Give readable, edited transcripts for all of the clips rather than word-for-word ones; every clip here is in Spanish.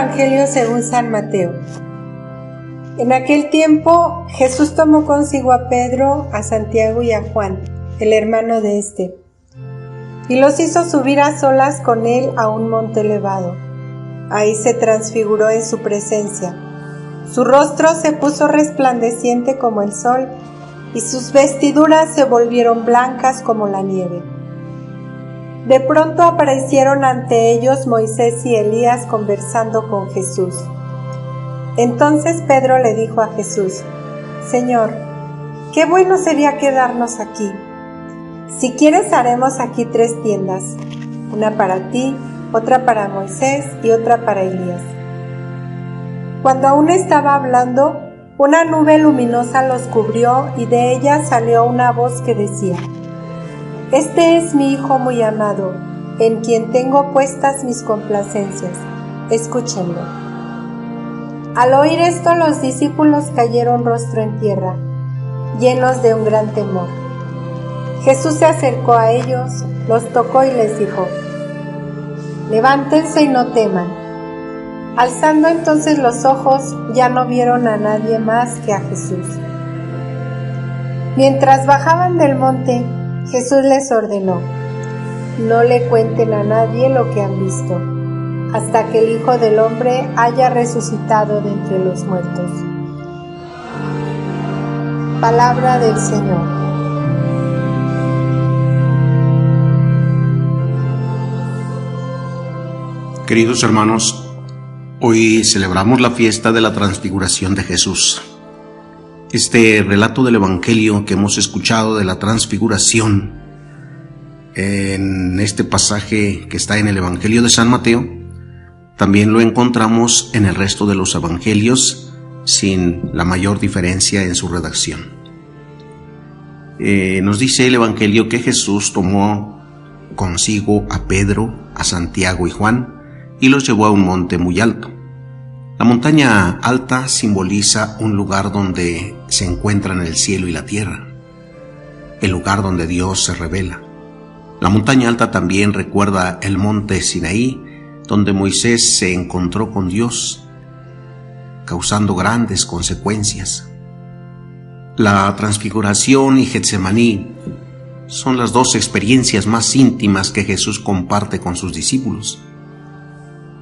Evangelio según San Mateo. En aquel tiempo Jesús tomó consigo a Pedro, a Santiago y a Juan, el hermano de este, y los hizo subir a solas con él a un monte elevado. Ahí se transfiguró en su presencia. Su rostro se puso resplandeciente como el sol, y sus vestiduras se volvieron blancas como la nieve. De pronto aparecieron ante ellos Moisés y Elías conversando con Jesús. Entonces Pedro le dijo a Jesús: Señor, qué bueno sería quedarnos aquí. Si quieres haremos aquí 3 tiendas, una para ti, otra para Moisés y otra para Elías. Cuando aún estaba hablando, una nube luminosa los cubrió y de ella salió una voz que decía: Este es mi Hijo muy amado, en quien tengo puestas mis complacencias. Escúchenlo. Al oír esto, los discípulos cayeron rostro en tierra, llenos de un gran temor. Jesús se acercó a ellos, los tocó y les dijo: Levántense y no teman. Alzando entonces los ojos, ya no vieron a nadie más que a Jesús. Mientras bajaban del monte, Jesús les ordenó: No le cuenten a nadie lo que han visto, hasta que el Hijo del Hombre haya resucitado de entre los muertos. Palabra del Señor. Queridos hermanos, hoy celebramos la fiesta de la transfiguración de Jesús. Este relato del Evangelio que hemos escuchado de la transfiguración en este pasaje que está en el Evangelio de San Mateo, también lo encontramos en el resto de los evangelios sin la mayor diferencia en su redacción. Nos dice el Evangelio que Jesús tomó consigo a Pedro, a Santiago y Juan y los llevó a un monte muy alto. La montaña alta simboliza un lugar donde se encuentran el cielo y la tierra, el lugar donde Dios se revela. La montaña alta también recuerda el monte Sinaí, donde Moisés se encontró con Dios, causando grandes consecuencias. La transfiguración y Getsemaní son las 2 experiencias más íntimas que Jesús comparte con sus discípulos.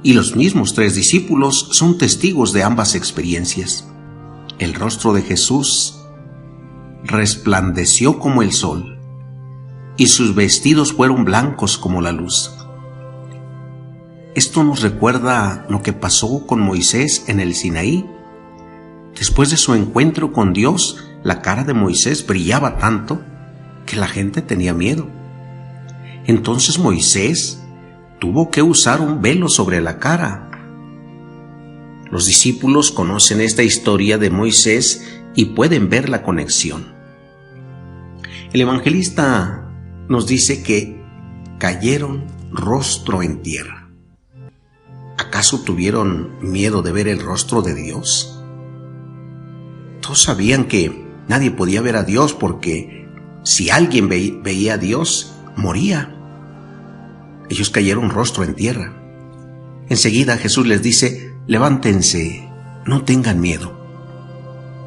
Y los mismos 3 discípulos son testigos de ambas experiencias. El rostro de Jesús resplandeció como el sol, y sus vestidos fueron blancos como la luz. Esto nos recuerda lo que pasó con Moisés en el Sinaí. Después de su encuentro con Dios, la cara de Moisés brillaba tanto que la gente tenía miedo. Entonces Moisés tuvo que usar un velo sobre la cara. Los discípulos conocen esta historia de Moisés y pueden ver la conexión. El evangelista nos dice que cayeron rostro en tierra. ¿Acaso tuvieron miedo de ver el rostro de Dios? Todos sabían que nadie podía ver a Dios porque si alguien veía a Dios, moría. Ellos cayeron rostro en tierra. Enseguida Jesús les dice: levántense, no tengan miedo.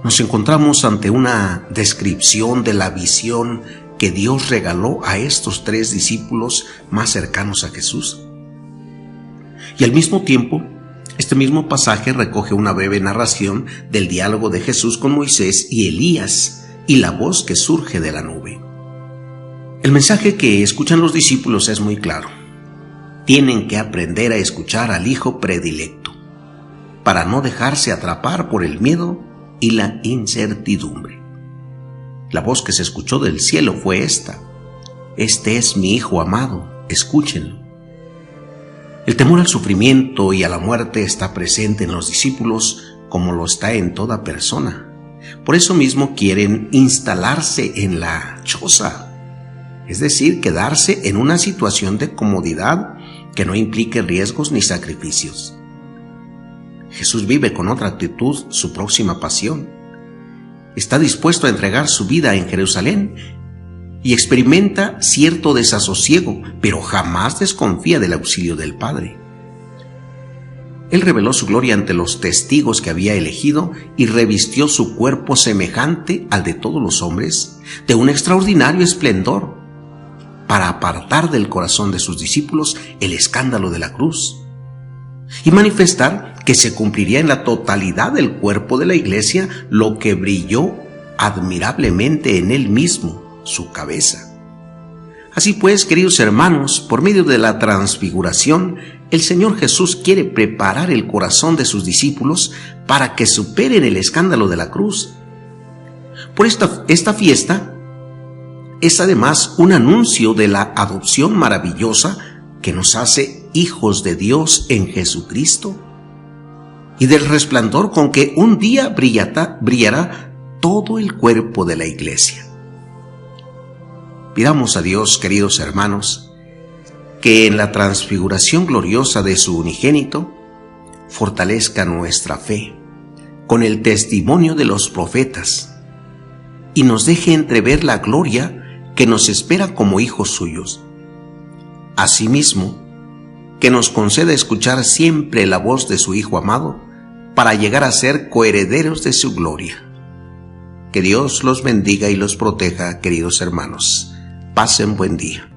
Nos encontramos ante una descripción de la visión que Dios regaló a estos 3 discípulos más cercanos a Jesús. Y al mismo tiempo, este mismo pasaje recoge una breve narración del diálogo de Jesús con Moisés y Elías y la voz que surge de la nube. El mensaje que escuchan los discípulos es muy claro. Tienen que aprender a escuchar al Hijo predilecto para no dejarse atrapar por el miedo y la incertidumbre. La voz que se escuchó del cielo fue esta: Este es mi Hijo amado, escúchenlo. El temor al sufrimiento y a la muerte está presente en los discípulos como lo está en toda persona. Por eso mismo quieren instalarse en la choza, es decir, quedarse en una situación de comodidad que no implique riesgos ni sacrificios. Jesús vive con otra actitud su próxima pasión. Está dispuesto a entregar su vida en Jerusalén y experimenta cierto desasosiego, pero jamás desconfía del auxilio del Padre. Él reveló su gloria ante los testigos que había elegido y revistió su cuerpo semejante al de todos los hombres de un extraordinario esplendor, para apartar del corazón de sus discípulos el escándalo de la cruz y manifestar que se cumpliría en la totalidad del cuerpo de la iglesia lo que brilló admirablemente en él mismo, su cabeza. Así pues, queridos hermanos, por medio de la transfiguración, el Señor Jesús quiere preparar el corazón de sus discípulos para que superen el escándalo de la cruz. Por esta fiesta es además un anuncio de la adopción maravillosa que nos hace hijos de Dios en Jesucristo y del resplandor con que un día brillará todo el cuerpo de la iglesia. Pidamos a Dios, queridos hermanos, que en la transfiguración gloriosa de su unigénito fortalezca nuestra fe con el testimonio de los profetas y nos deje entrever la gloria que nos espera como hijos suyos. Asimismo, que nos conceda escuchar siempre la voz de su Hijo amado para llegar a ser coherederos de su gloria. Que Dios los bendiga y los proteja, queridos hermanos. Pasen buen día.